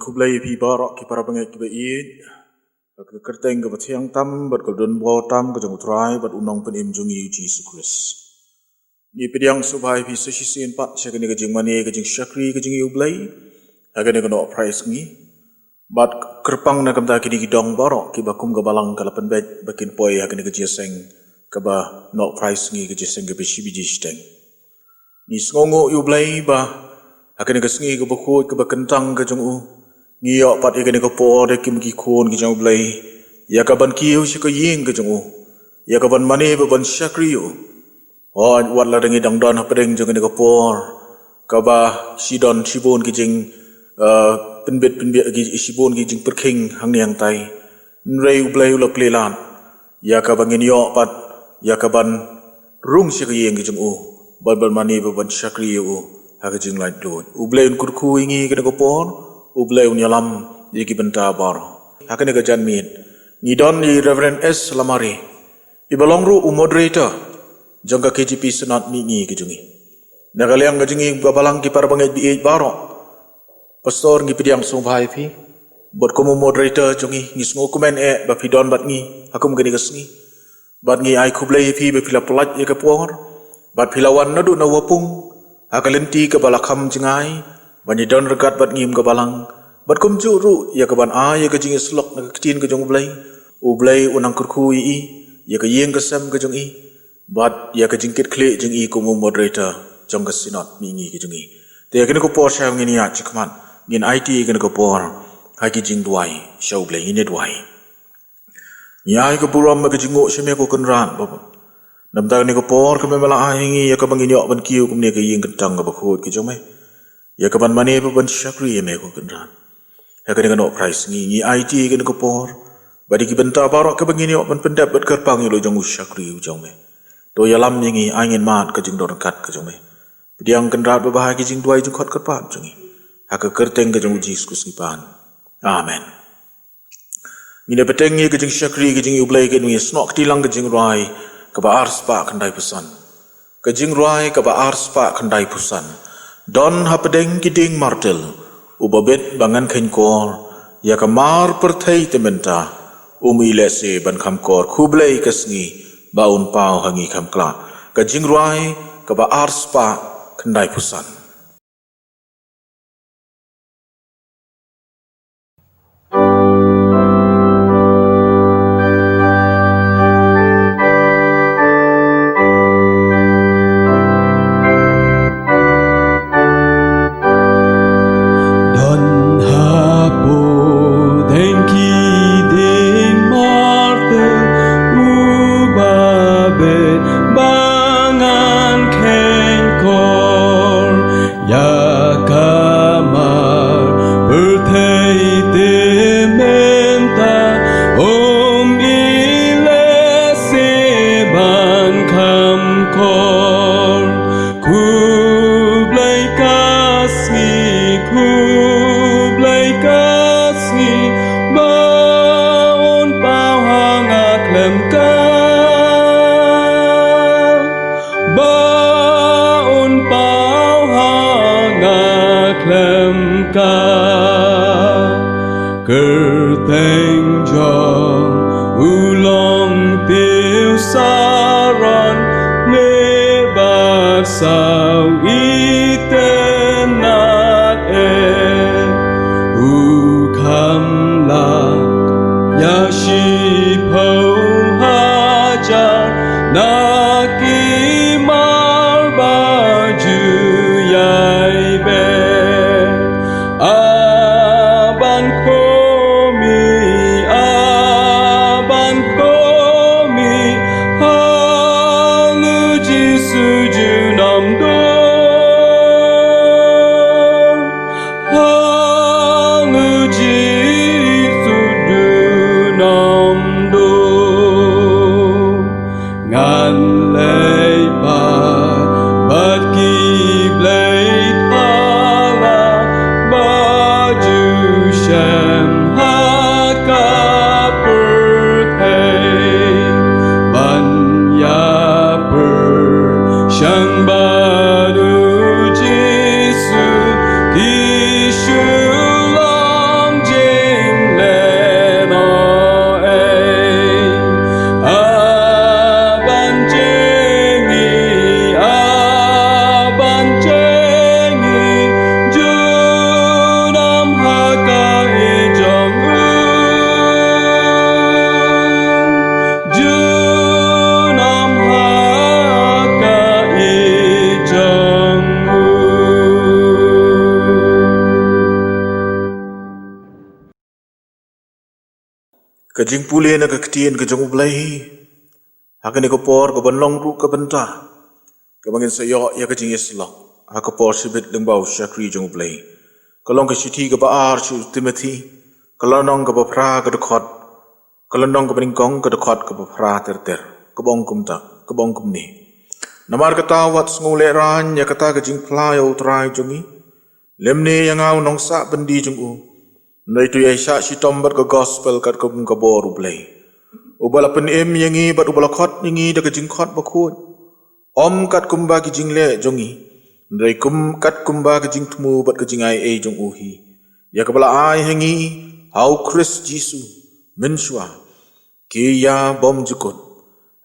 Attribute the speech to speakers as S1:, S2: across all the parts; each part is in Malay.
S1: kublai pi barok ki para bangai ki bait ke kerteng ke batiang tam bat ke don bo tam ke jong trai bat unong pen im jungi Jesus Christ ni pediang subhai pi sesisin pat sekene ke jing mane ke jing syakri ke jing ublai agane ke no price ngi bat kerpang na kamta kini kidong barok ki bakum ke balang ke lapan bet bakin poi agane ke jeseng ke ba no price ngi ke jeseng ke bisi biji steng ni sngongo ublai ba agane ke sngi ke bokut ke bakentang ke jong u ngiyo pat igane ko por de kim ki khon ki jang blai ya ka ban kiu shi ko ying ke jong ya ka ban mane ba ban shakri yo on wat la dengi dang don hapeng jong ne ko por ka ba sidon sibon ki jing penbet ki sibon ki jing perking hang niang tai nrei blai lo klelan ya ka ban ngiyo pat ya ka ban rung shi ko ying ki jong ban mane ba ban shakri yo ha ka jing lai do blai un kur khu ingi ke ko por ublai unyalam yiki benta bar hakane ga janmin ni don ni Reverend S Lamari ibalongru moderator jangka KGP senat ni ke jungi nagaliang ga jungi babalang ki para bangai bi baro pastor ngi pidiang sumbai phi bot ko moderator jungi ni smo komen ba pidon bat ngi akum gani gasngi bat ngi ai kublai phi be pila plat ye ka por bat pilawan nadu na wapung akalenti ke balakam jingai bani don rekat bat ngim ke balang bat kum juru ya ke ban a ya ke jing slok na ketin ke jong ublai unang kurku i ya ke yeng ke sam ke jong i bat ya ke jingkit kle jing i ko moderator jong ke sinot mi ngi ke jong i te ya ke ko por sha ngini ya chikman ngin IT ke ko por ha ki jing duai shau blai ni duai ya ke puram ke jingo sheme ko kunran ba nam ta ni ko por ke memala a ngi ya ke bangin yo ban kiu kum ne ke yeng kentang ke khot ke jong mai ya kaban mane pa ban syakri me ko kenran ya kan no price ngi IT kan ko por badi ki benta barok ke bangini ban pendap bat kerpang lo jong syakri jong me to ya lam ngi angin mat ke jing dor kat ke jong me diang kenrat ba bahagi jing duai jong khot kerpat jong ha ke kerteng ke jong Jesus Kristus pan amen ni ne peteng ngi ke jing syakri ke jing ublai ke ngi snok tilang ke jing rai ke ba ars pa kandai pesan ke jing rai ke ba ars pa kandai pusan don hapedeng kiding martel ubabet bangan khen kor ya kamar perthai tementa umi lese ban kham kor khublai kasngi baun pau hangi kham kla ka jingruai ka ba arspa khandai pusan
S2: Kerteng jong ulong tiêu saron lebat sau itenat ukam lak yashi po hajar naki mar baju yai be Baru Yesus Kishulah
S1: jing pulih na ketien ke jong ublai. Haka ni ko por ko banlong ru ka benta. Ka bangin sayo ya ka jing islok. Haka por sibit lengbau syakri jong ublai. Kalong ka siti ka baar chu Timothy. Kalonong ka bapra ka dekot. Kalonong ka beningkong ka dekot ka bapra ter. Kabong kum ta, kabong kum ni. Namar kata wat ngule ran ya kata ka jing play utrai jongi. Lemne yang au nong sa bendi jong u. Nai tu ya sya si tombat ka gospel kat kum ka bor ublai. Ubala pen yangi bat ubala khot yangi da ka jing khot bakut. Om kat kumba ki jing le jongi. Ndai kum kat kumba ki jing tumu bat ka jing ai jong uhi. Ya ka bala ai hangi hau Chris Jisu menshwa ki ya bom jukut.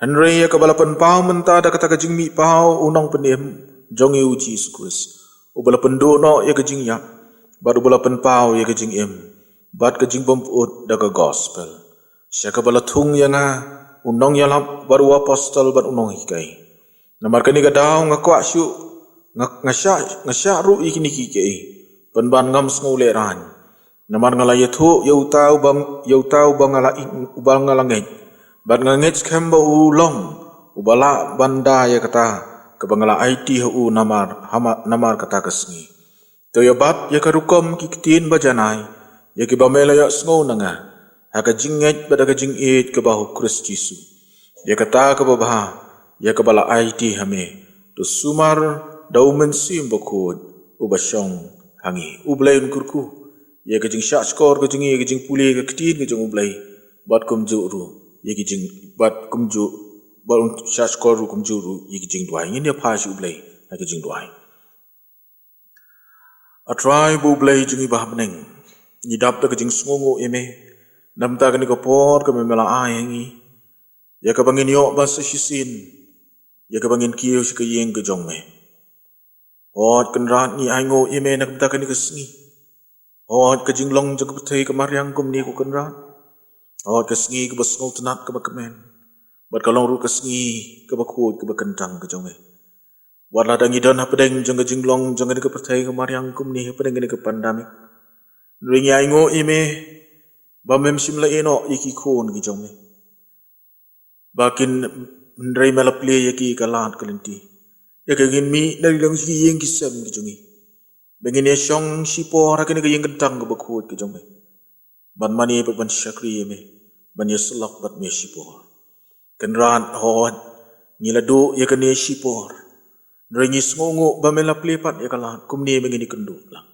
S1: Henry ya ka bala pen pau menta da kata ka jing mi pau unong pen jongi u Jesus Chris. Ubala pen do no ya ka jing ya. Bat ubala pen pau ya ka jing bat ka jing bom ut da ka gospel. Syaka bala thung yang unong yalap baru apostol bat unong hikai. Namar kani ka daw nga kwa syu ngasya ru ikini kikei. Penban ngam ngule ran. Namar ngalaya thu yau tau bang ubal ngalangit. Bat ngangit skemba ulong ubala banda ya kata kabangala IT hu namar kata kesngi. To ya bat ya karukom kikitin bajanai ya kibamela ya sngo nanga. Haka jinget pada ka jingit ke bahu Chris Jisu. Ya kata ke babah, ya ke bala IT hame. Tu sumar dau mensim bakut ubasyong hangi. Ublay kurku. Ya ke jing syak skor ke jingi ke jing pulih ke ketin ke jing ublay. Bat kumju ru. Ya ke jing bat kumju bat syak skor ru kumju ru ya ke jing duai. Ini apa si ublay? Ya ke jing duai. Atrai bu ublay jingi bah beneng. Nidap ta ke jing sungu eme. Namta kani ko por ka memela ayengi. Ya ka bangin yo basa sisin. Ya ka bangin kiyo si kayeng ka jongme. Hot kan rat ni ayngo ime nakmta kani ka sngi. Hot ka jinglong jaga putay ka maryang kum ni ko kan rat. Hot ka sngi ka basngol tanat ka bakamen. Bat kalong ru ka sngi ka bakut ka bakantang ka jongme. Wala dangi don hapadeng jang ka jinglong jang ka putay ka maryang kum ni hapadeng kani ka pandamik. Ringi ayngo ime. Bamem simla eno iki kon ki jome. Bakin ndrai malaple yaki kalat kalenti. Yakagin mi dari lang si yeng kisam ki jongi. Bengin ya syong si por akan ka yeng kentang ka bakut ki jome. Ban mani pa ban syakri yeme. Ban ya selak bat me si por. Kenran hot ngilado yakan ya si por. Ndrai ni sngongo bamela plepat ya kalat kumni bengin ikenduk lang.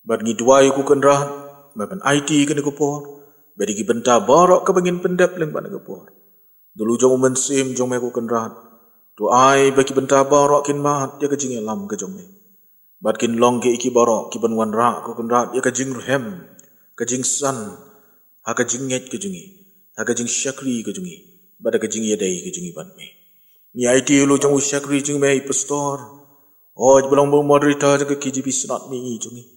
S1: Bat ngidwai ku kenran Bapan IT kena kupor. Badi ki benta borok ke bangin pendap leng bana kupor. Dulu jong mensim jong me ku kenrat. Tu ai bagi benta borok kin mat ya kajing lam ke jong me. Bat kin long ke iki borok ki ban wan ra ku kenrat ya kajing ruhem. Kajing san. Ha kajing nget ke jungi. Ha kajing syakri ke jungi. Bada kajing yadai ke jungi ban me. Ni IT lu jong syakri jong me pastor. Oh belong moderator jaga KGP senat mi jungi.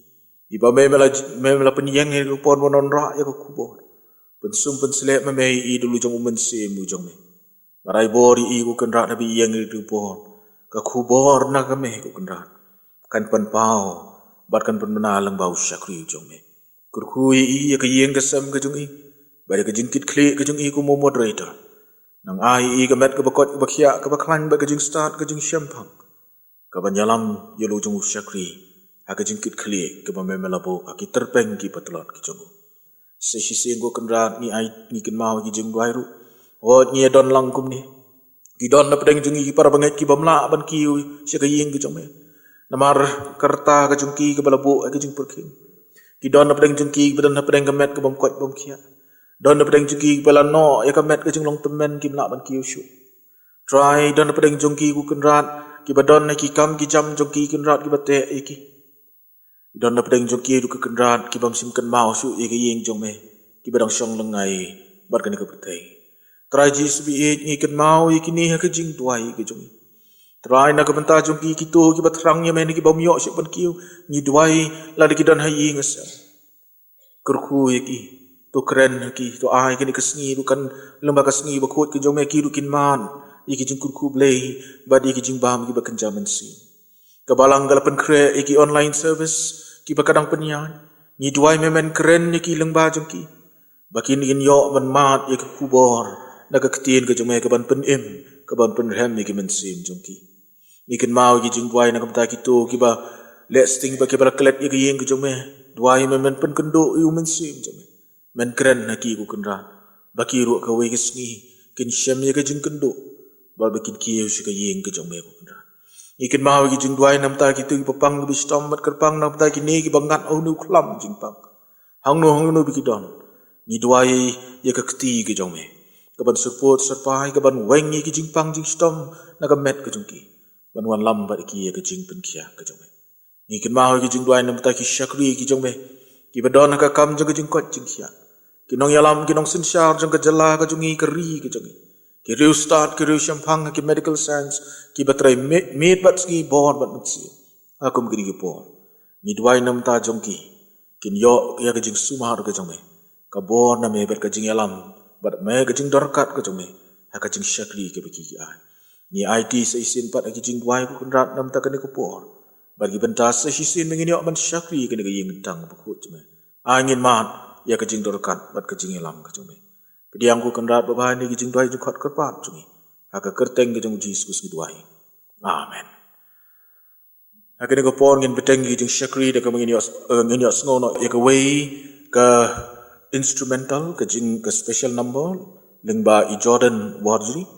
S1: Iba memela penyang yang kupon monon rak ya kubor. Pensum penselek memei I dulu jong mensim jong me. Marai bori I ku kenrat nabi yang kupon. Ka kubor na kame ku kenrat. Kan pen pau, bat kan pen menalang bau syakri jong me. Kurkui I ya ka yang kesam ke jong I. Bari ka jingkit klik ke jong I ku mo moderator. Nang ai I ka met ka bakot ka bakya ka baklan ba ka jing start ka jing syampang. Ka banyalam ya lu jong syakri. Haka jingkit klik ke bame melabo aki terpeng ki patelot ki jongo. Sesi senggo kenrat ni ai ni ken mau ki jeng duairu. Hot ni don langkum ni. Ki don na pedeng jungi ki para banget ki bamla ban ki sia ka yeng ki jongme. Namar kerta ka jungki ke balabo aki jeng perking. Ki don na pedeng jungki badan na pedeng kemet ke bam kot bam kia. Don na pedeng jungki balano ya kemet ke jeng long temen ki mla ban ki usyu. Try don na pedeng jungki ku kenrat ki badon na ki kam ki jam jungki kenrat ki bate iki. Don na pedeng jongki du ke kenrat ki bam simkan mau su e ke yeng jong me ki badang syong lengai bar kan ke pertai traji sbi e ni ken mau ki ni ha ke jing tuai ke jong trai na ke benta jongki ki tu ki batrang ye me ni ki bam yo sik ban ki ni duai la de ki don ha yeng asam kurku ye ki tu keren ki tu ai ke ni kesngi du kan lembaga kesngi bakut ke jong me ki du kin man ye ki jing kurku blei badi ki jing bam ki bakan jaman si Kabalang galapan kre iki online service ki bakadang penyan ni duai memen keren ni ki lengba jongki Bakin in yo man mat ye kubor na ka ktien ka jong me ka ban pen im ka ban pen rem ni ki men sim jong ki. Ni kin mau ki jing dwai na ka ta ki to ki ba let's think ba ki ba klet ye ki yeng ka jong me dwai men pen kendo yu men sim jong me. Men kren na ki ku kan ran. Baki ru ka we ki sngi kin shem ye ka jing kendo ba bakin ki yu shi ka yeng ka jong me ku kan ran. Ikin mau ki jing dwai nam ta ki tu ki papang bi stom mat kerpang nam ta ki ne ki bangat au nu klam jing pang. Hang nu bi ki don. Ni dwai ye ka kti ki jong me. Ka ban support sarpai ka ban weng ye ki jing pang jing stom na ka met ka jong ki. Ban wan lam ba ki ye ka jing pen kia ka jong me. Ikin mau ki jing dwai nam ta ki shakri ki jong me. Ki ba don ka kam jong ka jing kot jing kia. Ki nong yalam ki nong sin shar jong ka jala ka jong i ka ri ki jong i. Ki riu start ki riu shampang ki medical science ki batrai meet bat ski bor bat mutsi akum kini ki bor ni dwai nam ta jong ki kin yo ya ka jing sumar ka jong me ka bor na me bat ka jing yalam bat me ka jing dorkat ka jong me ha ka jing shakri ke baki ki ai ni IT sa isin pat ki jing dwai ku kunrat nam ta ka ni ku bor bagi bentas sa isin mengini ok ban shakri ka ni ka ying tang ba ku jong me angin mat ya ka jing dorkat bat ka jing yalam ka jong me Pediang ku kendat babai ni kijing duai jukot kerpat cungi. Haka kerteng kijing Jesus ki duai. Amen. Haka ni ko pon ngin beteng kijing syakri deka menginyos ngono ya ka way ka instrumental kijing ka special number lingba i Jordan Wardley.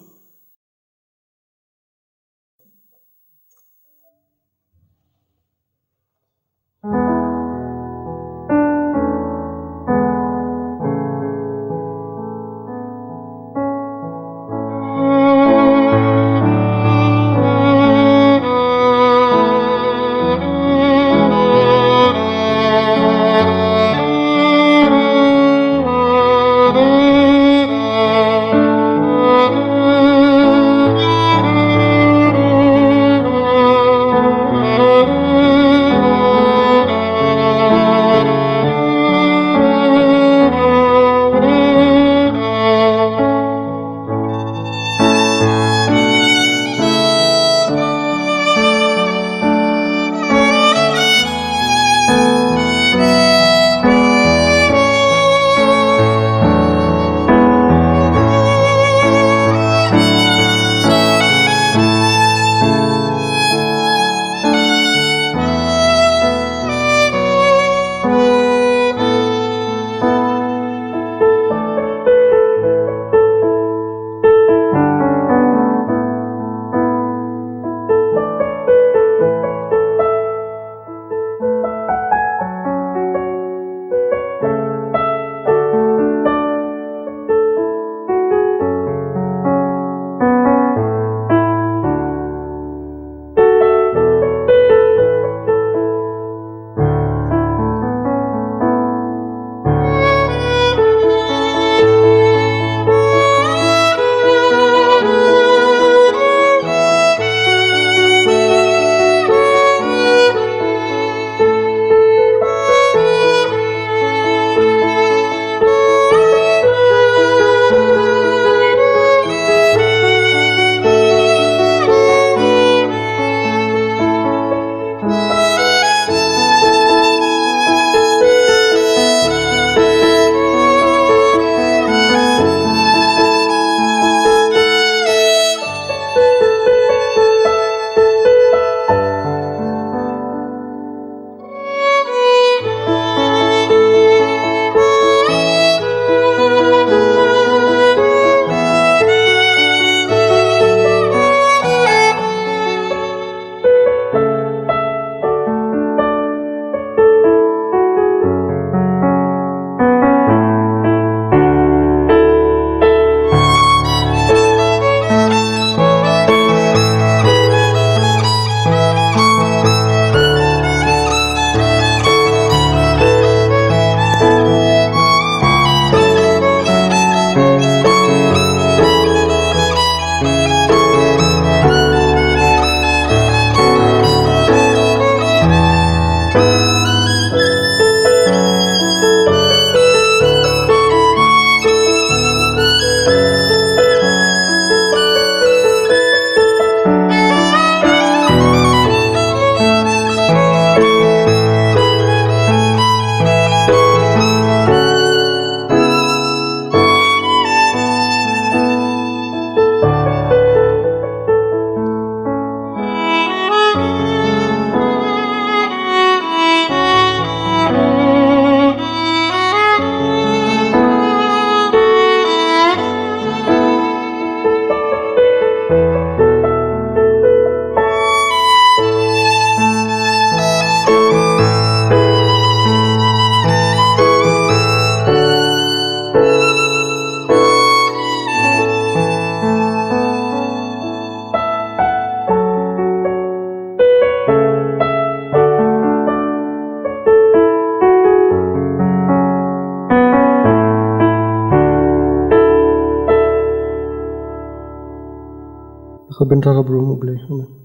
S3: Bentar belum boleh. Amen.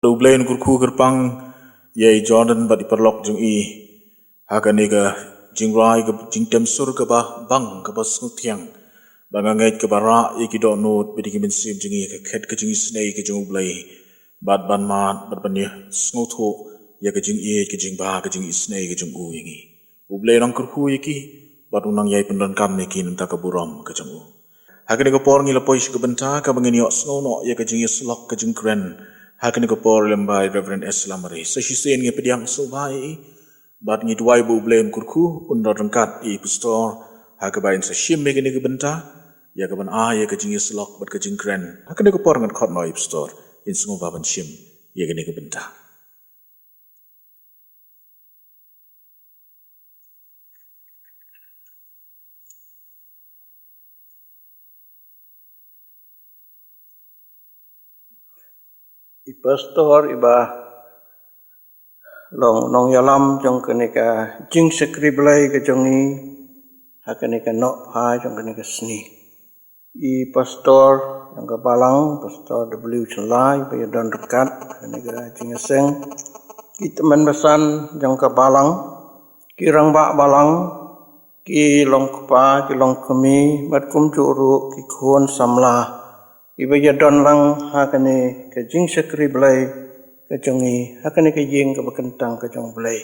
S1: Dublain kurku gerpang yai Jordan bat iperlok jung i haganiga jingrai ke jingtem sur ke bah bang ke bas ngutiang bangangai ke bara i ki do not bidi ki minsim jingi ke khet ke jingi snei ke jung ublai bat ban mat bat ban ye snutho ya ke jing i ke jing ba ke jingi snei ke jung u ingi ublai nang kurku iki bat unang yai pendon kam ne kin ta ke buram ke jung u haganiga por ngi lapoi ke benta ka bangini snow no ya ke jingi slok ke jing kren hakan ko por lembai Reverend Eslamari sesisen nge pediang subai bat ngi tuai bu blame kurku undor rengkat i pastor hakabain seshim mege nge benta ya kaban ya ka jingi slok bat ka jingkren hakan ko por ngat khot noi pastor in sungu baban shim ya nge benta
S4: Pastor iba long nong yalam jong kenika jing sekriblai ke jongi hakenika nok phai jong kenika sni I pastor yang ke balang pastor W Chelai pe don dekat kenika jing seng ki teman besan jong ke balang ki rang ba balang ki long kpa ki long kemi bat kum juru ki khon samla iba ya don lang hakane ke jing sekri blai ke jongi hakane ke jing ke bekentang ke jong blai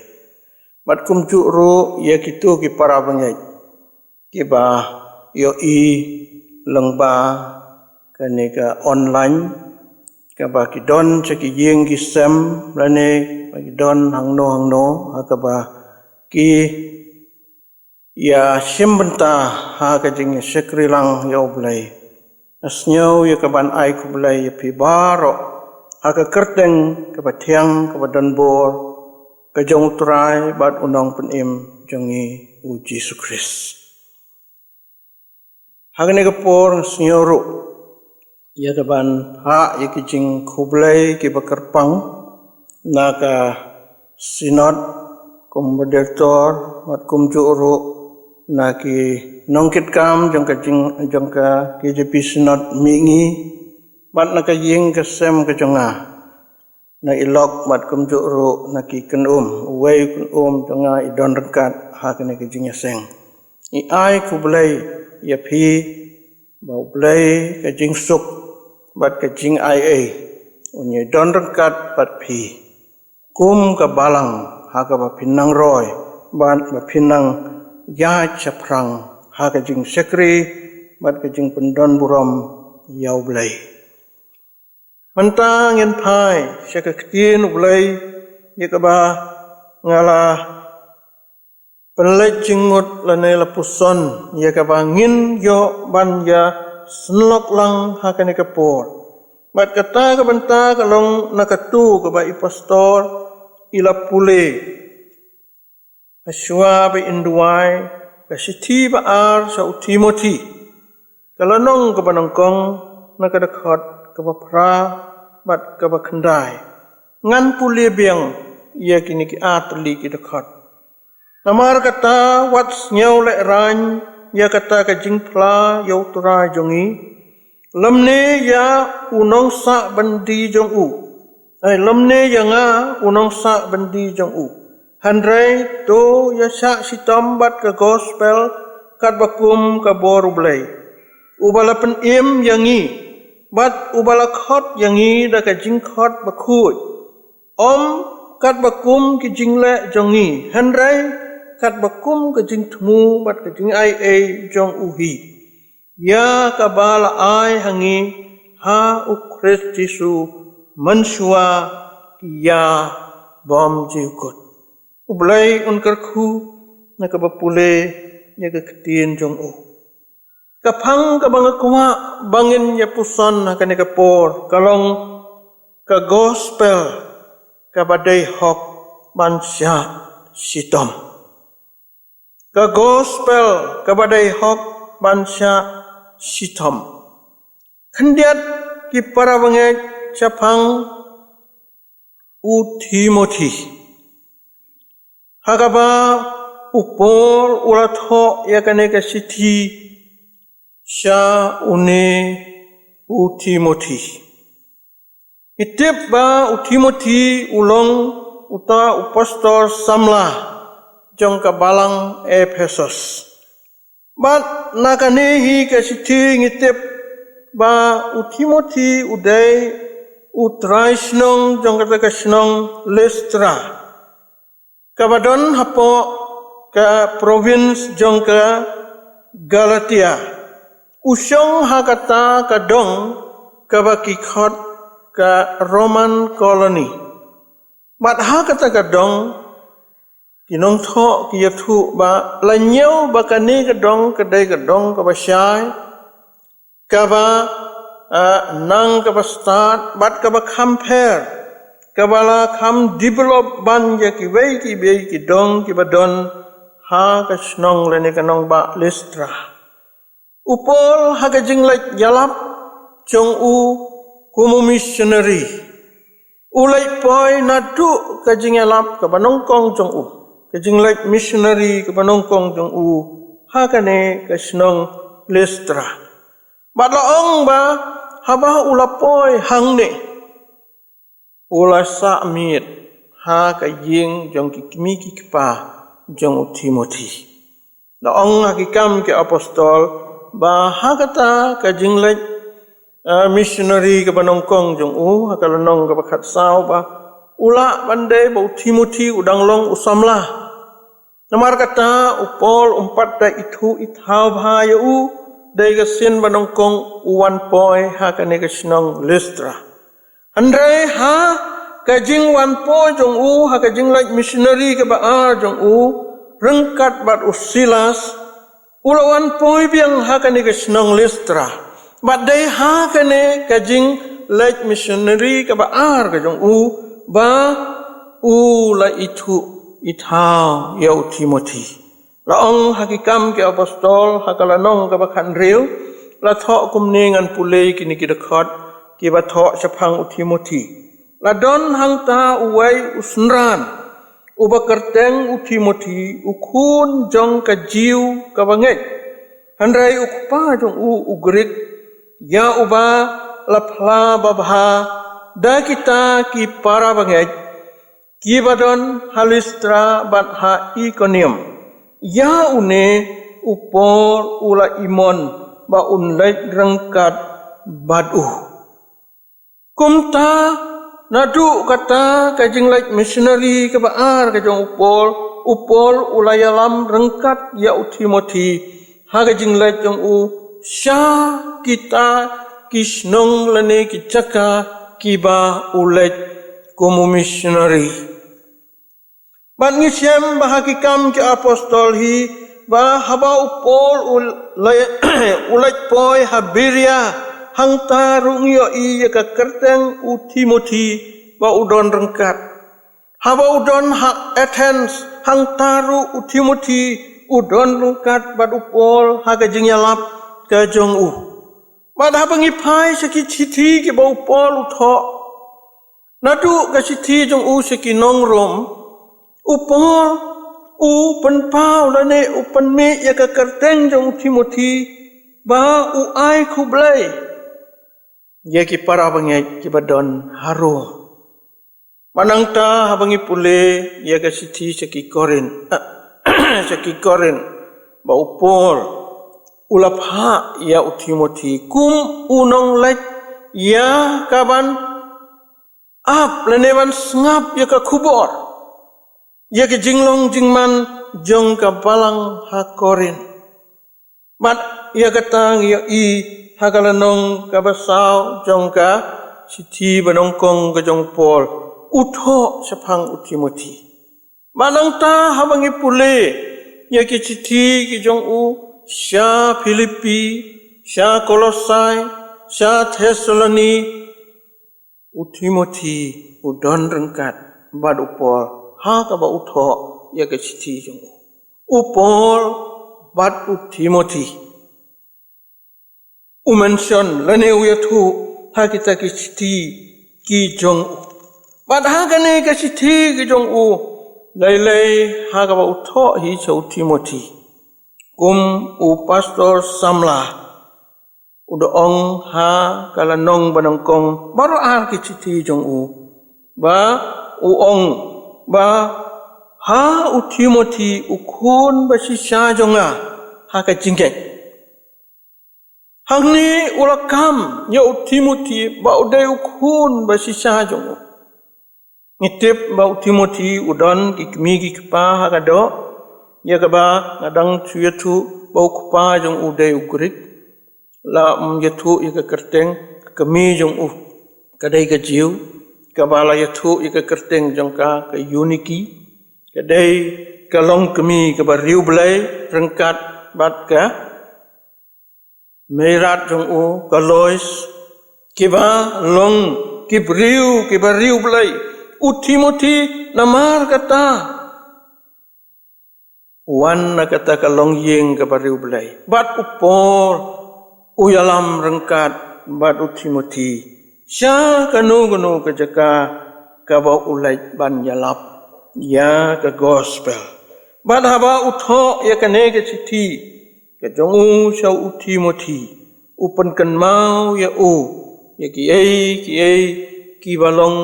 S4: mat kum juru ya kitu ki para bangai ki ba yo I lengba kane ke online ke ba ki don se ki jing ki sem rane ba ki don hangno hakaba ki ya simbenta ha ke jing sekri lang yo blai asnyo ya kaban ai kublai ya pi baro aga kerteng ke batiang ke badan bor ke jong trai bat unang penim jongi u Jesus Christ hagne ke por asnyo ru ya kaban ha ya ke jing kublai ke bakerpang naga sinod kum moderator mat kum juru naki nongkit kam jong ka KJP Sinod mingi bat na ka ying ka sem ka jonga na ilok bat kum juru naki kenum uwei kenum jonga idon rekat ha kene ka jing seng I ai ku blai ya phi ba blai ka jing suk bat ka jing ai unye don rekat bat phi kum ka balang ha ka ba pinang roy bat ba pinang ya chaprang ha ka jing sekri bat ka jing pendon buram yau blai mentang yen phai seka ktin blai ye ka ba ngala penlej jingut lane lapuson ye ka ba ngin yo ban ya snlok lang ha ka ne ka por bat kata ka benta ka long nakatu ka ba I pastor ila pule Aswa ba induai kasiti ba ar sa Timothy kalanong ka banangkong nakadakot ka ba pra bat ka ba khandai ngan puli biang ia kini ki atli ki dakot namar kata wats nyau le ran ya kata ka jingpla yau tura jongi lamne ya unong sa bandi jong u ai lamne ya nga unong sa bandi jong u Handrai to ya syak sitam bat ke gospel kat bakum ke boru blai. Ubala penim yangi bat ubala khot yangi da ka jing khot bakhui. Om kat bakum ki jing le jongi. Handrai kat bakum ke jing thmu bat ke jing ai jong uhi. Ya ka bala ai hangi ha u Christ Jesu mansua ya bom jikut. Ublai unkar khu na ka bapule ya ka ketien jong u kapang ka bang kwa bangin ya puson na ka ne ka por kalong ka gospel ka badai hok mansya sitom ka gospel ka badai hok mansya sitom khandiat ki para bangai chapang u Timothy Hakaba upor ulatho ya kane ka sithi sha une u Timothy. Itip ba u Timothy ulong uta apostol samla jong kabalang Ephesus. Bat nakanehi kasiti ngitip ba u Timothy uday utrai snong jong kata kasnong Listra. Kabadon hapo ka province jong ka Galatia. Usyong hakata kadong kabakikot ka Roman colony. Bat hakata kadong kinong tho kiyathu ba lanyaw bakani kadong kadai kadong kabasyay kaba nang kaba start bat kaba compare kabala kam develop ban ya kibai kidong kibadon ha kasnong lene kanong ba Listra. Upol ha kajinglek yalap chong u kumu missionary. Ulai poi nadu kajingalap kabanongkong chong u. Kajinglek missionary kabanongkong chong u ha kane kasnong Listra. Bat laong ba haba ulapoi hangne. Ula sakmit ha kajing jong kikimi kikpa jong Timothy. Laong hakikam ke apostol ba hakata kajinglek missionary ke banongkong jong u hakalanong ke bakat sao ba ula pandai ba Timothy udang long usamla. Namar kata upol umpat da itu ithau bahaya u dai gasin banongkong uwan poi hakane kasnong Listra. Andai ha kajing wan poi jong u hakajing like missionary ke ba jong u rengkat bat usilas ulawan poi biang hakane kasnong Listra. Bat dai hakane kajing like missionary ke ba jong u ba la itu ithau ya Timothy. Laong hakikam ke apostol hakalanong ke bakan real la tho kumningan pulei kini kidekat ki ba tho sapang Timothy. La don hangta uwai usnran uba kerteng Timothy ukun jong ka jiu ka banget. Handrai ukpa jong ugrik ya uba la phla babha da kita ki para banget ki badon Halistra bat ha Iconium. Ya une upor ula imon ba unlek rengkat badu. Kumta nadu kata kajing like missionary ke baar kajong upol ula yalam rengkat ya Timothy ha kajing like jong sya kita kisnong lene kicaka kiba ulek kumu missionary. Bat ngisyem bahakikam ke apostol hi ba haba upol ulai poi habiria hangta rungyo i ka kerteng Timothy ba udon rengkat. Haba udon ha Athens hangtaru Timothy udon rengkat bat upol ha kajing yalap ka jong u. Bat haba ngipai sakit siti ke ba upol utho. Nadu ka siti jong u sakinong rom. Upol penpau lane penme ya ka kerteng jong Timothy ba ai kublai ya ki para bangai ki badon harum manangta habangi pule ya ka siti saki korin ba upol ulapha ya Timothy kum unong lek ya kaban ap laneban ngap ya ka kubor ya ke jinglong jingman jong ka balang hakorin. Mat ya katang ya i hakalanong ka basau jong ka siti banongkong ka jong Paul utho sapang Timothy. Manang ta habangi pule ya ke siti ki jong sya Filipi, sya Kolosai, sya Thessaloni Timothy udon rengkat bad Paul ha ka ba utho ya ke siti jong upol bat Timothy mention lane u yathu ha kita ki siti ki jong bat ha ka ne ke siti ki jong lai ha ka ba utho hi chau Timothy kum pastor samla udaong ha kalanong banangkong baru ar kiciti jong u ba uong ba ha u Timothy ukun ba sisya jonga ha ka jingget hang ni ulakam ya u Timothy ba udai ukun ba sisya jong u ngitip ba u Timothy udon kikmi kikpa ha ka do ya ka ba ngadang tuyatu ba ukpa jong udai ukrik la yatu ika kerteng kami jong u kadai ka jiu kabala yatu ika kerteng jong ka uniki kadai ka long kami ka bariu belai rengkat bat ka merat jong u ka lois kiba long kibriu kibariu belai u Timothy namar kata wan na kata ka long yeng ka bariu belai bat upor uyalam rengkat bat u Timothy sya kanu ke jaka ka ba ulai ban yalap ya ka gospel bat haba utho ya kane ke citi ke jongu sya u Timothy upen kan mau ya u ya ki ki balong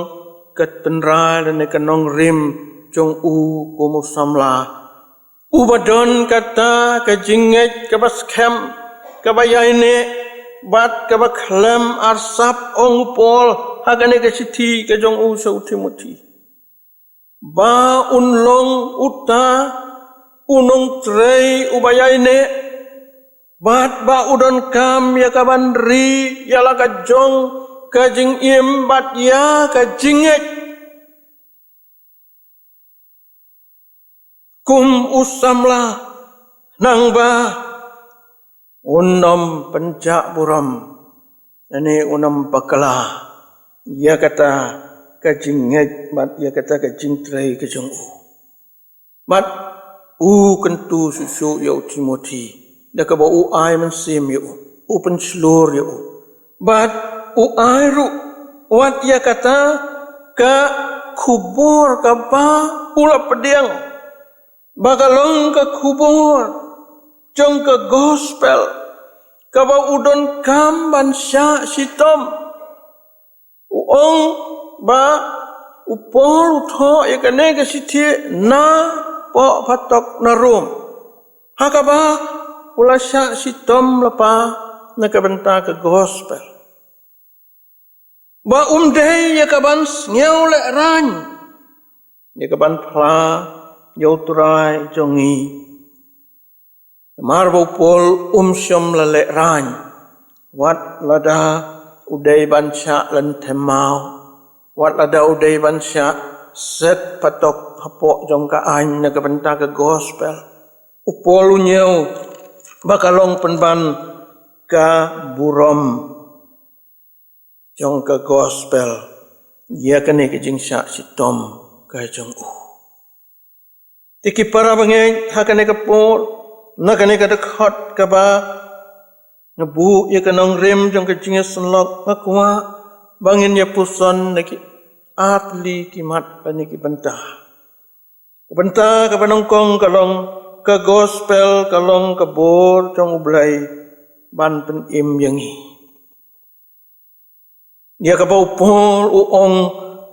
S4: kat penra dan kanong rim jong u komo samla u badon kata ka jinget ka bas camp kabayai ne bat kabakhlem arsap ong pol hagane ke citi ke jong u sa Timothy ba unlong uta unong trei ubayai ne bat ba udon kam ya kaban ri ya la ka jong ka jing im bat ya ka jinget kum usamla nang ba unam pencak buram ini unam bakala ia kata kajinget mat ia kata kajingtrai kejong u mat u kentu susu ya Timothy dak ba u ai man sim ya u penslur ya u bat u ai ru wat ia kata ka kubur ka ba ula pediang bagalong ka kubur jong ke gospel kaba udon kamban sya sitom uong ba upol utho ikane ke sithi na po patok narum hakaba ula sya sitom lapa na kabenta ke gospel ba umdei ya kaban ngeu le ran ya kaban phla yauturai jongi marbo pol syom lale rany wat lada udai bansya lan temau wat lada udai bansya set patok hapok jong ka ain na kabenta ke gospel upol unyeu bakalong penban ka burom jong ka gospel ia kene ke jing sya sitom ka jong u tiki para bangeng hakane ka por nakane ka dekat ka ba ngebu ya kanong rem jong kecingnya senlok ngakwa bangin ya puson naki atli kimat paniki bentah bentah ka panongkong kalong ka gospel kalong ka bor jong ublai ban pen im yangi ya ka ba upol uong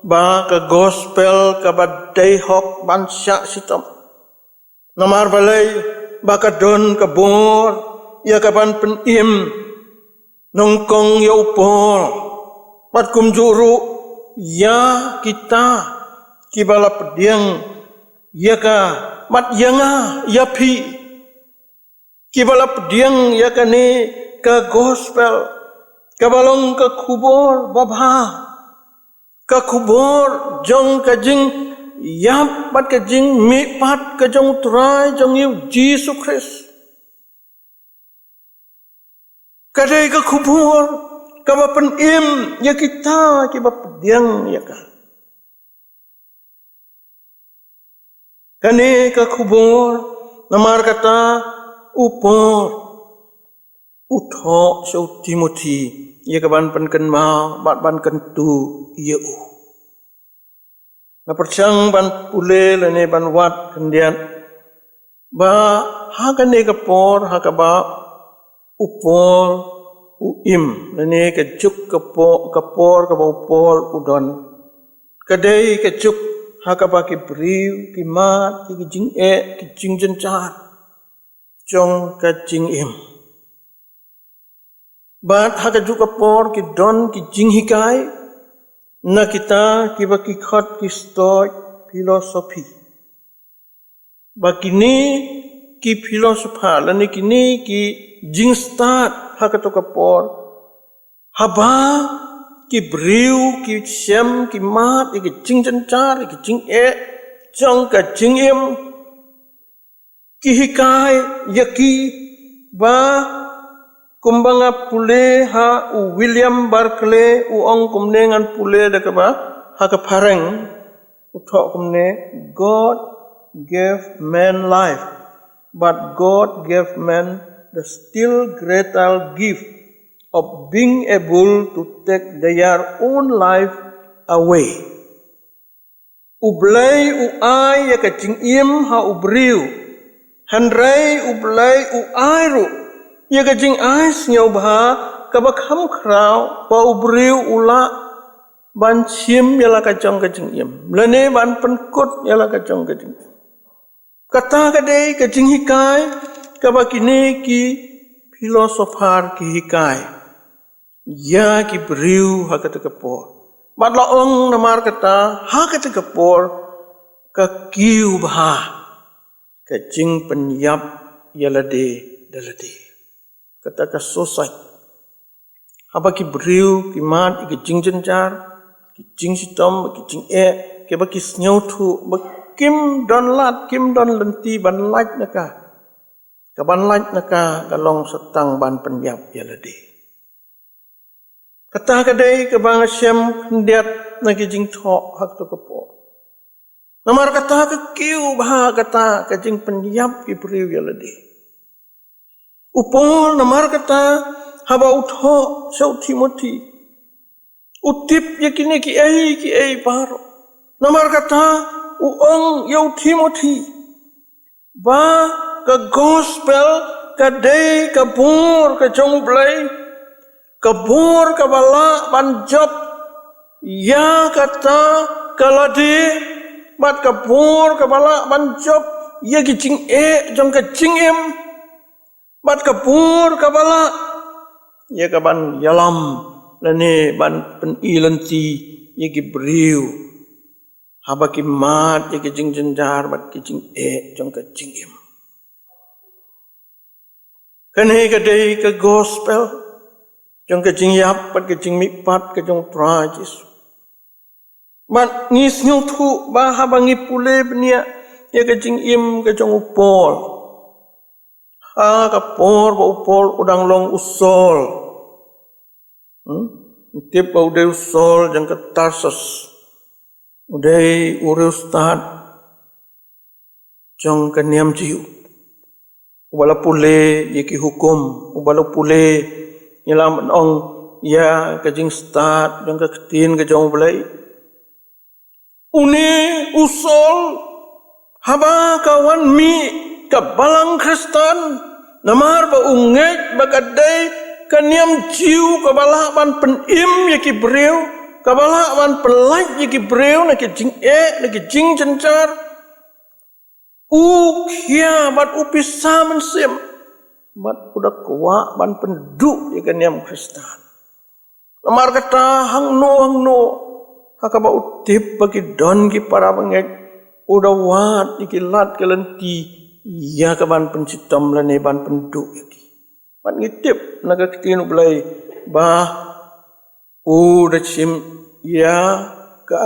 S4: ba ka gospel ka ba dayhok ban syak sitom namar balai bakadon kabor ya kaban penim nongkong ya upol pat kumjuru ya kita kibala pediang ya ka mat yanga ya pi kibala pediang ya kane ka gospel kabalong ka kubor babha ka kubor jong ka jing yap pat ka jing mi pat ka jong trai jong yu Jesus Christ kadai ka kubur ka ba pen im ya kita ki ba pediang ya ka kane ka kubur namar kata upor utho so Timothy ya ka ban pen kan ma bat ban kan tu ya u na percang ban pule lene ban wat kendian ba ha kane ka por ha ka ba upor uim lani ke juk kapor ke baupol udon kadai ke juk hakaba ki briu ki mat ki jing ki jing jencar jong ka jing im bat haka juk kapor ki don ki jing hikai na kita ki baki khot ki stoic philosophy bakini ki philosopher lani kini ki jing start haka to kapor haba ki briu ki sem ki mat ki jing jencar ki jing jong ka jing im ki hikai yaki ba kumbanga pule ha u William Barclay u ong kumne ngan pule da ba ha ka pareng u tho kumne God gave man life but God gave man the still greater gift of being able to take their own life away. Ublay u ay ya ka jing im ha ubriu hanray ublay u ay ru ya ka jing ay snyaw ba ka ba kham kraw ba ubriu ula ban chim ya la ka jong ka jing im lane ban penkut ya la ka jong ka jing kata ka dei ka jing hikai ka ba kini ki philosopher ki hikai ya ki briu ha ka kapor bat la ong namar kata ha ka kapor ka kiu ba ka jing penyap ya lade dalade kata ka sosai haba ki briu ki mat ki jing jencar ki jing sitom ki jing ke ba ki snyau thu ba kim don lat kim don lenti ban laj naka ka ban laj naka ka long setang ban penyap ya lade kata kadai ke bang sem ndiat nagi jing tho hak to kapo namar kata ke kiu bah kata ke jing penyap ki priu ya lade upol namar kata haba utho sau Timothy utip yakini ki ai paro namar kata uong yau Timothy ba ka gospel ka dei ka bor ka jong blai kabur kabala banjop ya kata kaladi bat kabur kabala banjop ya gijing jong ka jingim bat kabur kabala ya kaban yalam lane ban pen ilanti ya gibriu habaki mat ya gijing jenjar bat gijing jong ka jingim kane ka dei ka gospel jong ke jing yap pat ke jing mikpat ke jong trajis mat ngis nyu thu ba habangi pule bnia ya ke jing im ke jong upol ha ka por ba upol udang long usol tip ba ude usol jang ke Tarsus ude ure ustad jong ke niam jiu ubala pule yeki hukum ubala pule nyelam ong ya kajing start jong ka ketin ka jong belai uni usol haba kawan mi ka balang Kristen namar ba ungek ba kadai ka niam jiu ka bala ban penim ya ki breu ka bala ban pelaj ya ki breu na ki jing na ki jing jencar kia bat upisa mensim mat udah kuwa ban penduk ya kan yang Kristen lamar kata hang no hakaba utip bagi don ki para bangek udah wat ikilat kelenti ya ka ban pencitom lane ban penduk iki ban ngitip naga kitinu belai bah udah sim ya ka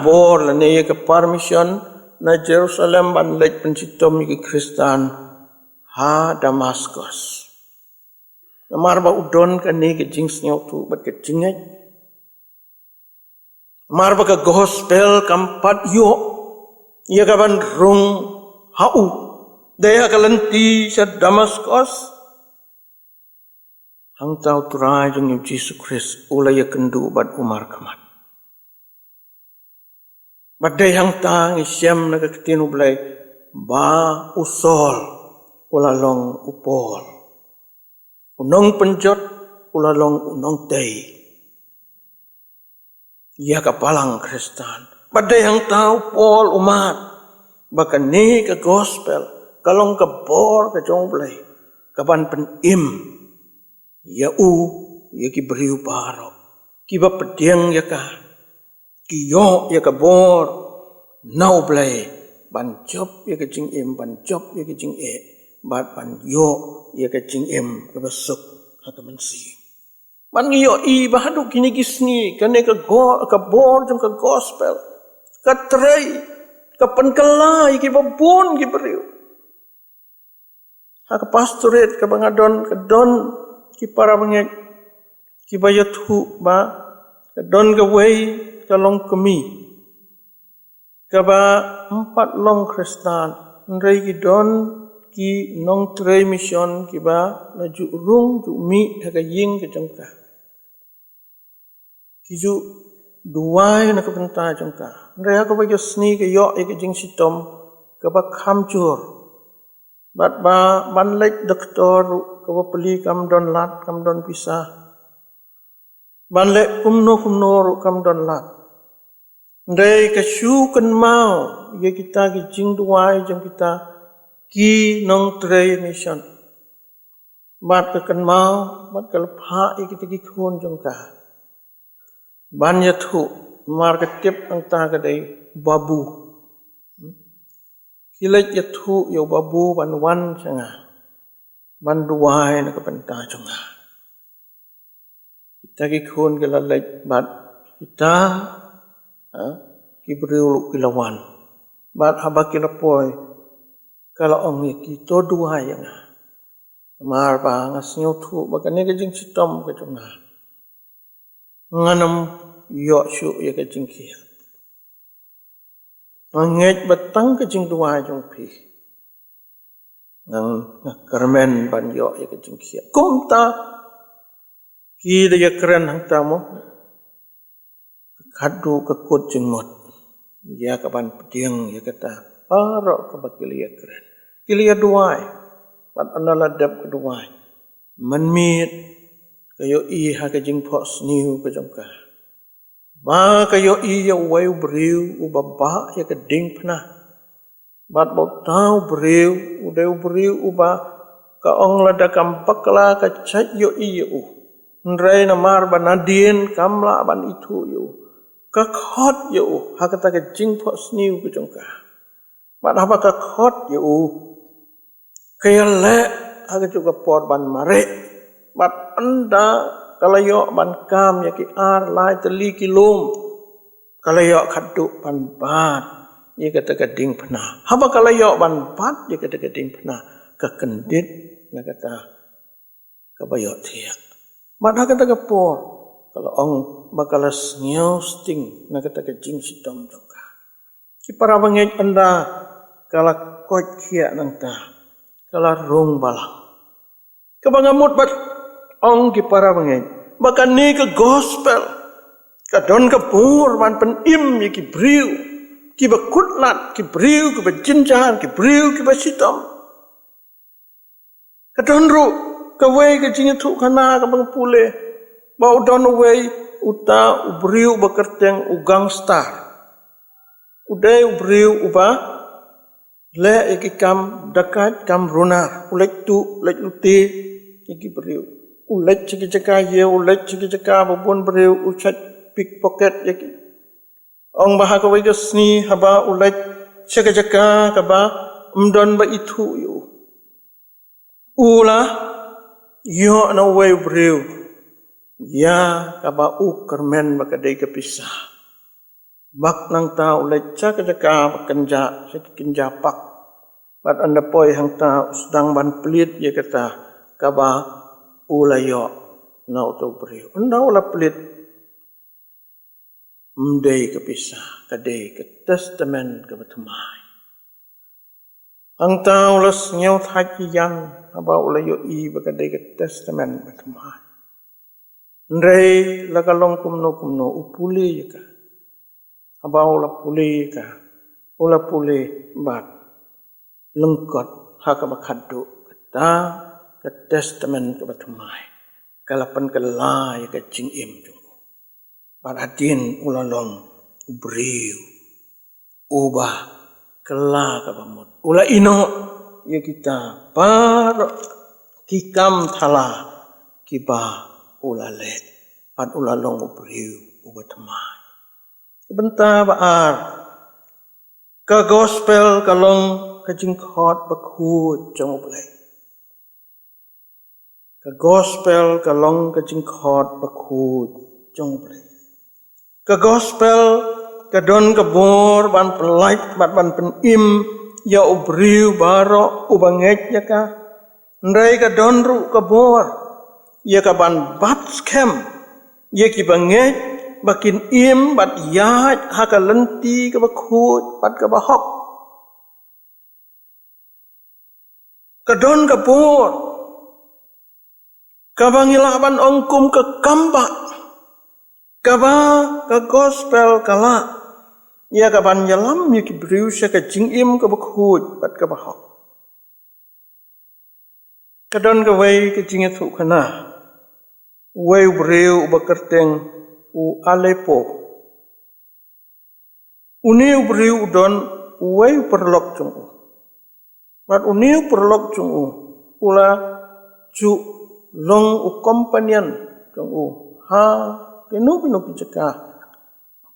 S4: bor lane ya ka permission na Jerusalem ban lek pencitom iki Kristen ha Damaskus namar ba udon ka ni ke jing snyau tu bat ke jingai mar ba ka gospel kampat yo ia ka ban rung hau daya ka lenti sa Damaskus hang tau turai jong Jesus Christ ulai ya kendu bat umar kamat badai hang tang isyam na ka ketinu belai ba usol ulalong upol unong penjot ulalong unong day. Ia kapalang Kristan. Badai hang tahu Paul umat. Bahkan ni ke gospel. Kalong ke bor ke jomblay. Kapan penim. Ia ia ki beriu baro. Kiba pediang ya ka. Kiyo ya ka bor. Nau blay. Ban job ya ka jing im. Ban job ya ka jing e. Ban yo ya ka jing im. Kabasuk. Haka mensi. Man iyo bahaduk kini kisni kane ka bor jam ka gospel ka tray ka penkelai ki babon ki beriu ha ka pastorate ka bangadon ka don ki para bangek ki bayathu ba ka don ka wei ka long kemi ka ba 4 long Kristan ndrei ki don ki nong tray mission ki ba laju rung ju mi ha ka ying ka jangka Kiju duai na kapenta jangka. Naya ko ba sni ke yo ke jing sitom ke ba kamjur. Bat ba ban lek doktor ke ba peli kam don lat kam don pisah. Ban lek kumno ru kam don lat. Ndai ke shu kan mau ye kita ke jing duai jang kita ki nong tray mission. Bat ke kan mau bat ke lepha ye kita ki khon jangka. Ban yathu mar ke tip ang ta ka dai babu kilaj yathu yo babu ban wan changa ban duai na ka panta changa kita ki khon ke lalaj bat kita ki briu kilawan bat haba kilapoi kala ong ki to duai nga mar ba ngasnyo thu ba kane ke jing sitom ka changa nganam yo shu ya ka jing kia nget batang ka jing dua jong pi nang karmen ban yo ya ka jing kia kumta ki de ya kren hang ta mo khadu ka kot jing mot ya ka ban pediang ya kata paro ka bakili ya kren kilia duai bat anala dap duai manmit kayo ha ka jing pos niu ka jongka ba kayo ya wai briu ubaba ya ka ding phna bat bo tau briu udeu briu uba ka ong lada kam pakla ka chat yo u ndrai na mar banadien kamla ban itu yo ka khot yo ha ka ta ka jing pos niu ka jongka bat ha ka khot yo kaya le ha ka juga pot ban mare bat anda kalayo ban kam ya ki ar lai teli kilom kalayo khaduk ban bat ya kata gading phna haba kalayo ban bat ya kata gading phna ka kendit na kata kabayo thia bat ha kata kapor kalau ong bakalas sting na kata ka jing sitom jongka ki para bangej anda kala kot khia nang ta kala rong balang kabangamut bat ong ki para bangej bahkan ni ke gospel ka don ka pur man pen im ki briu ki ba kutlat ki briu ki ba jinjan ki briu ki ba sitom ka don ru ka wei ka jing thu khana ka bang pule ba don wei uta ubriu ba kerteng ugang star udai ubriu uba le ki kam dakat kam runa ulek tu lek luti ki briu ulet ciki caka ye ulet ciki caka babon breu ucat pickpocket yaki ong baha ko wei sni haba ulet cika caka kaba mdon ba itu yo ula yo na wei breu ya kaba u kermen ba kadai ka pisah bak nang ta ulet cika caka kenja kenja pak bat anda poi hang ta sedang ban pelit ye kata kaba ulayo na uto beriu anda ula pelit mdei kepisah kadei ke testament ke batumai ang ta ulas nyau thaki yang aba ulayo bakadei ke testament batumai ndrei lakalong kumno upuli ka aba ula puli ka ula puli bat lengkot haka bakhadu kata ke testament ke batumai kalapan kala ya ka jing im jong bat adin ulalong ubriu uba kala ka bamot ula ino ya kita par kikam thala kiba ulale pat ulalong ubriu uba temai benta baar ka gospel kalong ka jingkhot bakhu jong ublai ka gospel kalong ka jingkhot bakhu jong ublai ka gospel ka don ka bor ban pelait ban pen im ya ubriu baro ubanget ya ka ndai ka don ru ka bor ya ka ban bat scam ya ki banget bakin im bat yat ha ka lenti ka bakhu bat ka bahok ka don ka bor ka bangilaban ongkum ka kamba ka ba ka gospel kala ya ka ban yalam ya ki briu sa ka jingim ka bakhu bat ka bahok ka don ka wei ka jingethu khana wei briu bakerteng u Aleppo uni briu don wei perlok chung u bat uni perlok chung u ula chu long u companion chung u ha kenu picaka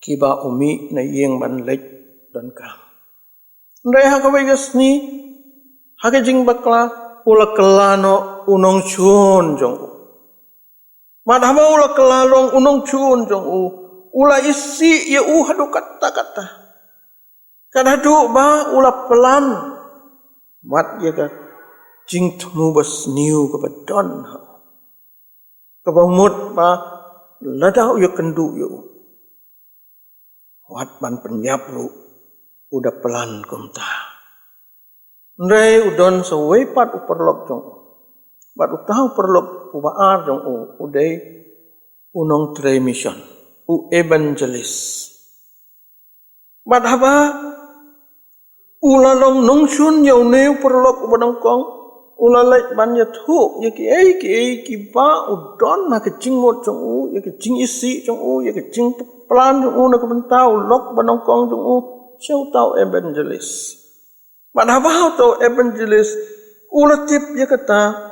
S4: kiba umi na yeng ban lek don ka ndai ha ka wei gasni ha ka jing bakla ula kelano unong chun chung u madhama ula kelalong unong chun jong u ula isi ya u hadu kata-kata kadadu ba ula pelan mat ya ka jing tmu bas niu ka badon ha ka bamut ba ladau ya kendu ya u wat ban penyap lu udah pelan kumta ndai udon sawai pat uperlok jong u bat utau perlok ubaar jong u udai unong tre mission u evangelist bat haba ulalong nongsun yau neu perlok ubadong kong ulalai ban ya thu ya ki ba udon na ke jingot jong u ya ke jing isi jong u ya ke jing plan jong u na ke bentau lok banong kong jong u siau tau evangelist bat haba tau evangelist ulatip ya kata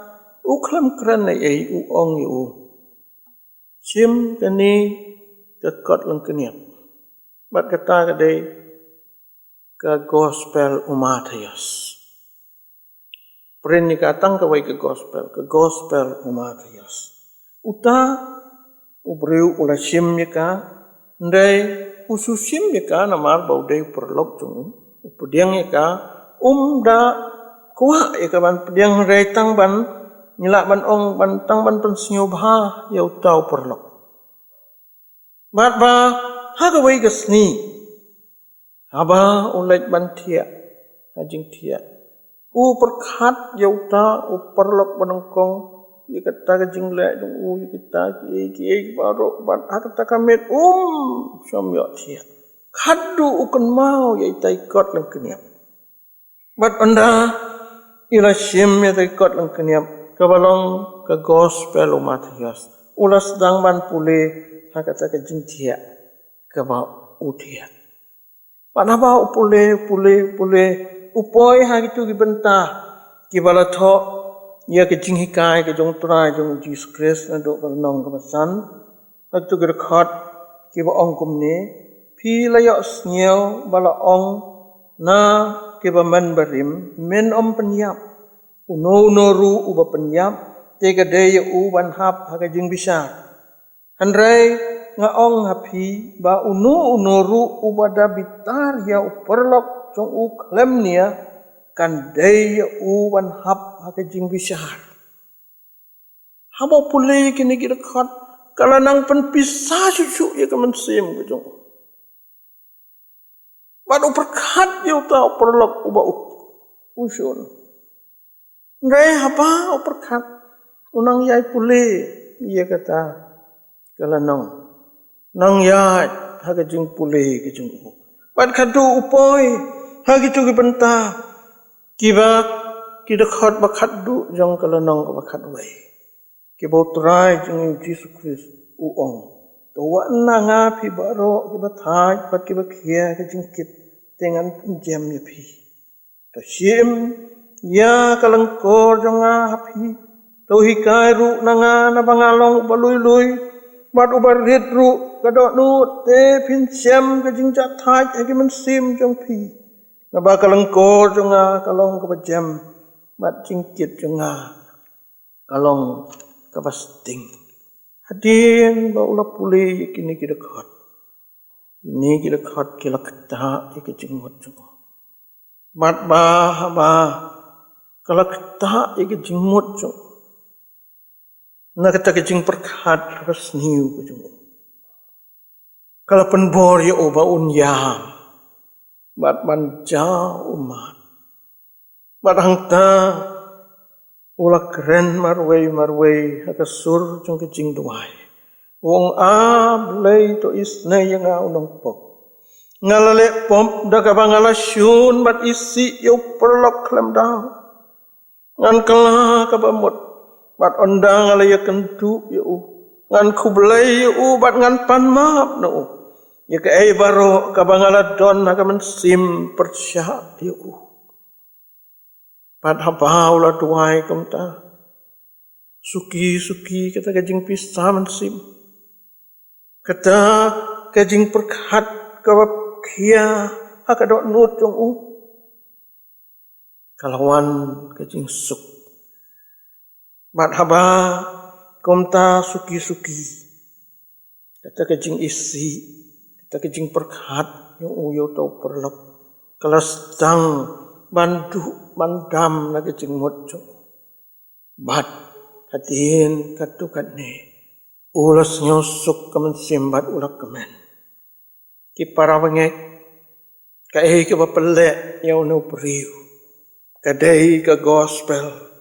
S4: uklam kran ai u ong yu sim kani ka kot lang kaniap bat kata ka dei ka gospel umathias pren ni ka tang ka wai ka gospel umathias uta ubreu ula sim ya ka ndai ususim ya ka namar bau dei perlok chung upudiang ya ka da kuah ya ka ban pudiang rei tang ban nyilak ban ong ban tang ban pensiu bha ya utau perlok bat ba ha ka wei gasni haba ulai ban thia hajing thia u perkhat ya uta u perlok banong kong ya kata ka jingle dong u ya kita ki baro ban ha kata kamet som yo thia khadu ukun mau ya itai kot lang keniap bat anda ila sim ya itai kot lang keniap kabalong ka gospel umathias ulas dang ban pule ha kata ka jingthia ka ba uthia panaba upule upoi ha gitu ki benta ki bala tho ya ke jinghikai ke jong trai jong Jesus Christ na do nong ka san ha tu ka khat ki ba ong kum ni phi la yo sneo bala ong na ki ba man barim men om penyap uno ru uba penyap tega daya u ban hap haga jing bisa handrai nga ong hapi ba uno ru uba da bitar ya uperlok jong u klem nia kan daya u ban hap haga jing bisa haba pulai kini kira khat kala nang pen pisah cucu ya kaman sim ke jong ba uperkhat ya uta uperlok uba usun Ngai apa uperkat unang yai pule ia kata kala nang yai haga jing pule ke jing pat khadu upoi hagi tu benta kiba kida khat ba khadu jong kala nang ba khat wai kibotrai jeng Jesus Christ uong tawa na nga pi baro kibathai pat kibakhia ke jingkit dengan penjam ya pi tasim ya kalangkor jonga pi tauhikai ru nanga na bangalong balui-lui bat ubarit ru kadok nu te pin siam ke jingjat thai ke mensim jong pi na ba kalangkor jonga kalong kabajam bat jingkit jonga kalong kabasting hadin ba ula puli kini kita khat ini kita khat kila kata ke jingot jonga bat ba kala kata ke jingot jonga na kata kejing perkhat pas niu kejung kala penbor ya oba unyam bat manja umat bat hangta ula keren marway haka sur jong kejing duai wong ablay to isne yang unong pok ngalale pom daga bangala syun bat isi yo perlok klam daw ngan kala kabamot bat ondang ala ya kentu ya ngan kublai ya bat ngan pan maap no ya ke ai baro ka bangala don ka mensim persya ya bat hapaula tuai komta suki kata kajing pisa mensim kata kajing perkhat ka kia akadok nut jong kalawan kajing suk bat haba komta suki kata kejing isi kata kejing perkhat yang uyo tau perlap kelas tang bandu bandam na kejing mojo bat hatin katukan ni ulas nyosuk kemen simbat ulak kemen ki para wengek kai ke bapelek yang no priu kadai ke gospel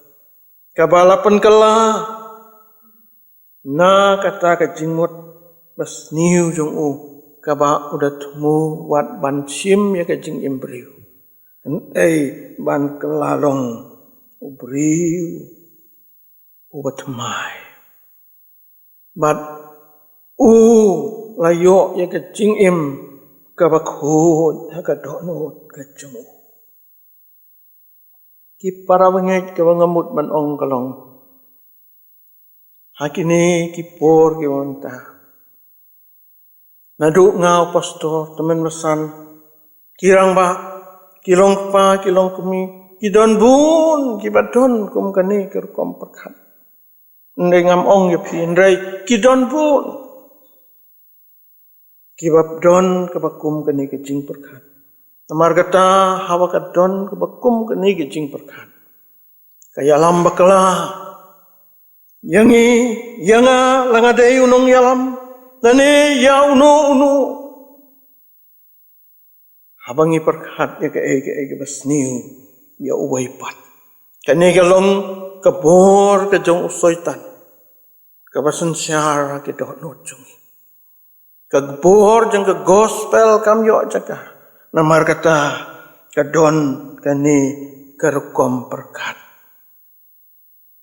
S4: kabalapan kala na kata ka jingmut bas niu jong kaba udah temu wat ban sim ya ka jing imbriu ban kelalong ubriu ubat mai bat layo ya ka jing im kaba khod ha ka donot ka jong ki para wengek ke wangamut man ong kalong hakini ki por ki wonta nadu ngau pastor temen mesan kirang ba kilong pa kilong kumi kidon bun ki badon kum kani ker kom perkhat ndai ngam ong ye phi ndai kidon bun ki babdon ke bakum kani ke jing perkhat Tamargata hawa kadon kebakum keni kejing perkat. Kaya lam bakala. Yangi yanga langadei unong yalam. Nani ya unu. Habangi perkat ya ke basniu ya uwaipat. Kani galong kebor kejong usoitan. Kabasan syara ke dohnot jungi. Kebor jeng ke gospel kam yo jaga. Namar kata kadon kani kerukom perkat.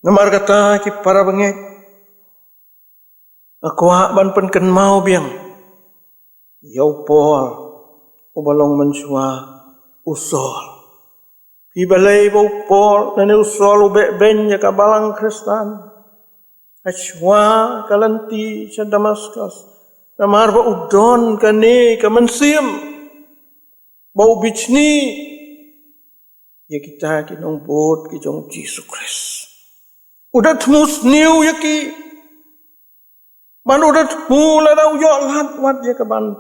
S4: Namar kata ki para bengek. Aku ban penken mau biang. Yau pol ubalong mensua usol. Ibalai bau pol nani usol ubek ben ya kabalang Kristen. Aswa kalanti sa Damaskus. Namar ba udon kani kemensim. Bau bichni ya kita kinong bot kijong Jesus Christ. Udah temus new ya ki. Man udah mula daw yo lahat wat ya kaban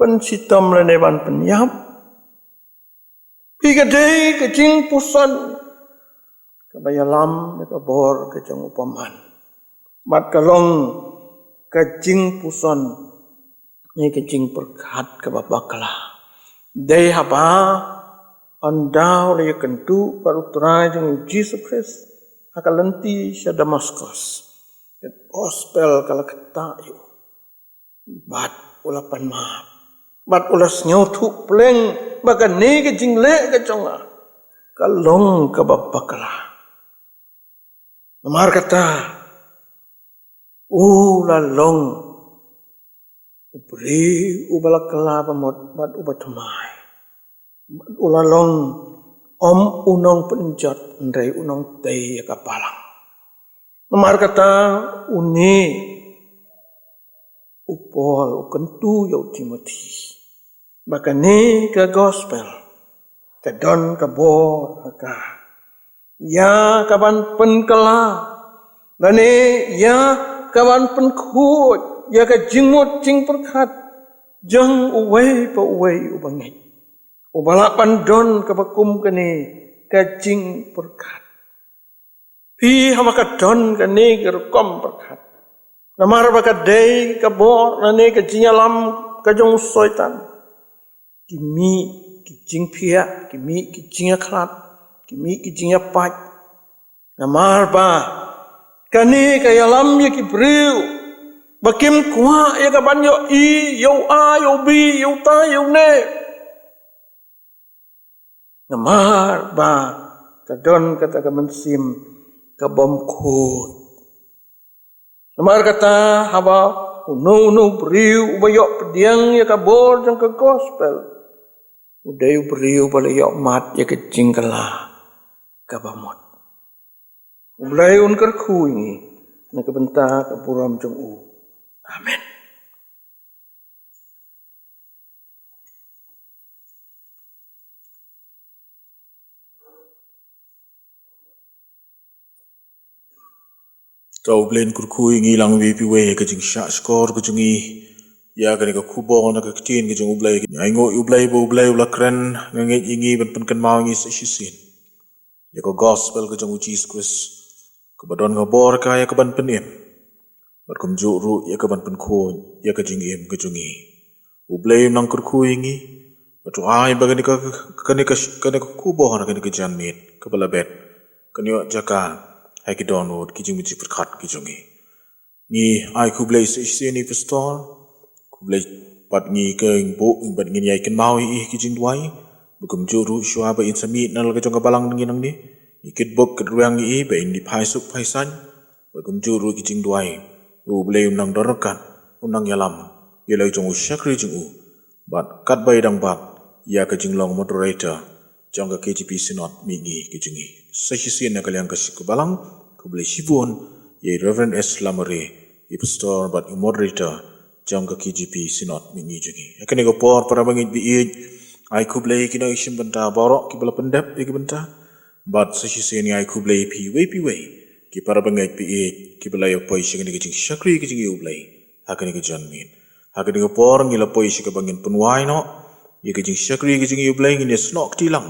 S4: pensitam lene ban penyap. Pigadei kejing pusan kabayalam ya kabor kejong upaman. Mat kalong kejing pusan ni kejing perkat kababakala. Day haba andau le kentu baru terai dengan Jesus Christ akalenti sa Damaskus. Gospel kala kata yo. Bat ulapan maaf. Bat ulas nyotu pleng baga ne ke jingle ke conga. Kalong kababakala. Namar kata ulalong ubri ubalakala pamot bat ubatumai ulalong om unong penjat ndai unong tei kapalang namar kata uni upol ukentu yau Timothy bakane ka gospel ka don ka bor ka ya kaban penkala dane ya kawan penkut ya ka jingmut jing perkat jang uwei pa uwei ubangai ubala pandon ka bakum kane ka jing perkat pi hamaka don kane ka kom perkat namar baka dei ka bor nane ka jingalam ka jong soitan kimi ki jing pia kimi ki jinga klat kimi ki jinga pat namar ba kani kaya lam ya ki bril bakim kwa ya ka banyo i yo a yo bi yo ta yo ne namar ba ka don kata ka mensim ka bom ko namar kata haba unu bril ubayo pediang ya ka bor jang ka gospel udai bril balayo mat ya ka jingkala ka bamot ulai unkar kuingi na kabenta ka puram jong u amen
S1: Tau blen kurkui ngi lang wipi we ka jing sha skor ka jungi ya ka ni ka kubo na ka tin ka jung ublai ai ngo ublai bo ublai ula kren nge ingi ban pen kan mau ngi sa shisin ya ka gospel ka jung Jesus Christ ka badon ka bor ka ya ka ban pen em bat kum ju ru ya ka ban pen ko ya ka jing em ka jungi ublai nang kurkui ngi batu ai ba ka ni ka kubo na ka ni ka jan mit ka balabet ka ni jaka hai ki download ki jing mi perkat ki jungi ni ai ku blai se ni pastor ku blai pat ni ke bo bat ni ai ken mau i ki jing duai bukum juru shwa ba in sami nal ka jong ka balang ngi nang ni ikit bok ket ruang i ba in di phai suk phai san bukum juru ki jing duai u blai nang dorkan unang yalam ye lai jong u shakri jing u bat kat bai dang bak ya ka jing long moderator jong ka KGP synod mi ngi ki jungi session na kalian kasih ke balang ku boleh sibun ye Reverend S Lamare i pastor but i moderator jang ke KGP synod mingi jungi akan ko por para bangit bi ai ku boleh kina isim benta borok ki bala pendap ki benta but session ni ai ku boleh pi we ki para bangit bi ki bala yo poi sing ni jing shakri ki jing boleh akan ko jan min akan ko por ngila poi sing ke bangin penwai no ye ki jing shakri ki jing boleh ni snok tilang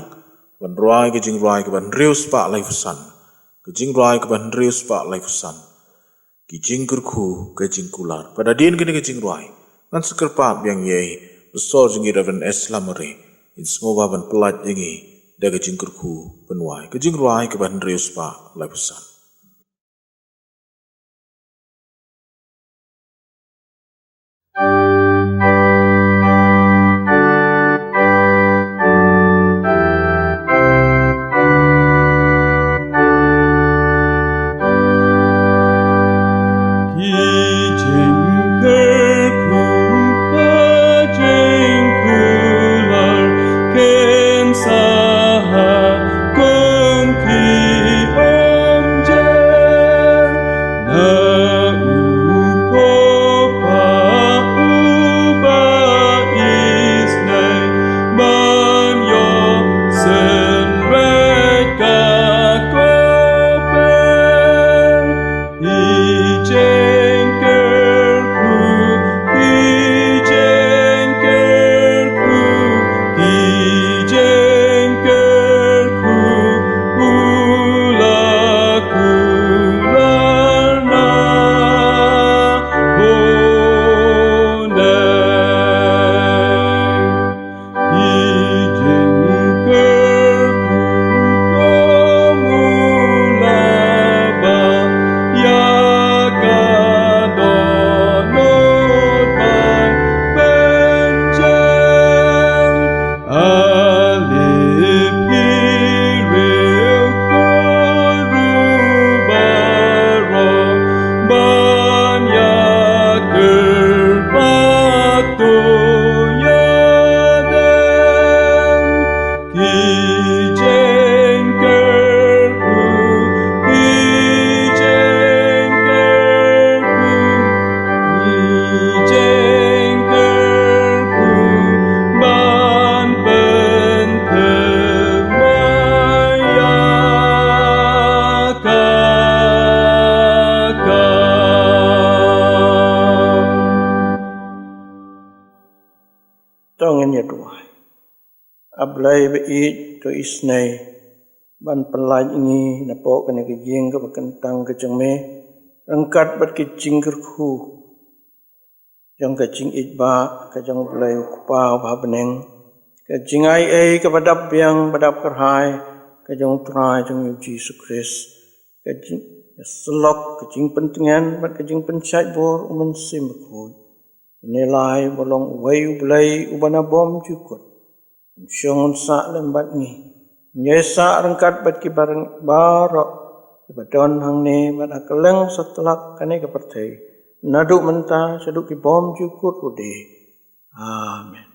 S1: ban roi ke jing roi ke ban reus pa lai fusan ke jing roi ke ban reus pa lai fusan ki jing kurku ke jing kular pada din ke jing roi ngan seker pa yang ye besor jing Reverend S Lamare in smoga ban pelat yengi da ke jing kurku penwai ke jing roi ke ban reus pa lai fusan
S2: Ken saha kum ki om
S4: ngen ya tuai ablai be I to isnai ban pelaj ini napok kene ke jing ke kentang ke jengme rangkat bat ke jing kerku jang ke jing itba ke jang blai kupa ba beneng ke jing ai ke badap yang badap kerhai ke jang trai jang Jesus Christ ke jing selok ke jing pentingan bat ke jing pencai bor umen sim bekoi nilai bolong wai blai ubana bom cukut syongon sa lembat ni nyesa rangkat bat ki barang barok ibadon hang ne bat akeleng setelak kane ke pertai naduk menta seduk ki bom cukut ude amen